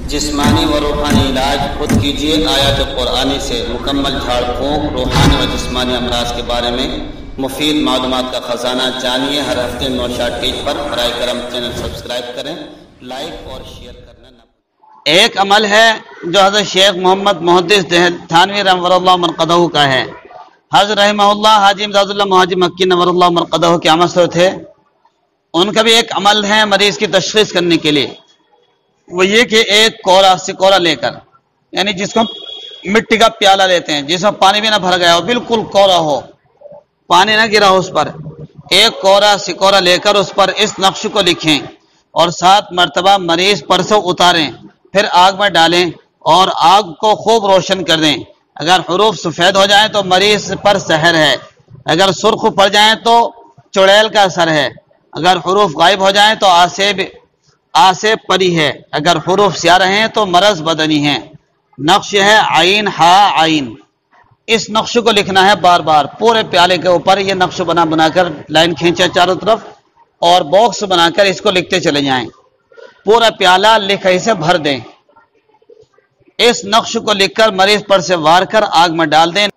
जिस्मानी व रूहानी इलाज खुद कीजिए आयत कुरानी से मुकम्मल झाड़ फूंक रूहानी व जिस्मानी अमराज के बारे में मुफीद मालूमात का ख़जाना जानिए। हर हफ्ते नौशाद टीच पर बराए करम चैनल सब्सक्राइब करें, लाइक और शेयर करना न भूलें। एक अमल है जो हज़रत शेख मोहम्मद मुहद्दिस थानवी रहमतुल्लाह मरक़दहू का है। हज़रत रहमहुल्लाह हाजी इमदादुल्लाह मुहाजिर मक्की नव्वरल्लाहु मरक़दहू के आमद थे। उनका भी एक अमल है मरीज़ की तशख़ीस करने के लिए, वो ये कि एक कोरा सिकोरा लेकर, यानी जिसको मिट्टी का प्याला लेते हैं जिसमें पानी भी ना भर गया हो, बिल्कुल कोरा हो, पानी ना गिरा हो उस पर, एक कोरा सिकोरा लेकर उस पर इस नक्श को लिखें और 7 मरतबा मरीज पर से उतारें, फिर आग में डालें और आग को खूब रोशन कर दें। अगर हरूफ सफ़ेद हो जाए तो मरीज पर सहर है, अगर सुर्ख पड़ जाए तो चुड़ैल का असर है, अगर हरूफ गायब हो जाए तो आसे परी है, अगर हुरूफ स्या रहे हैं तो मरज बदनी है। नक्श है आइन हा आइन। इस नक्श को लिखना है बार बार पूरे प्याले के ऊपर। ये नक्श बनाकर लाइन खींचे चारों तरफ और बॉक्स बनाकर इसको लिखते चले जाएं। पूरा प्याला लिखाई से भर दें। इस नक्श को लिखकर मरीज पर से वार कर आग में डाल दें।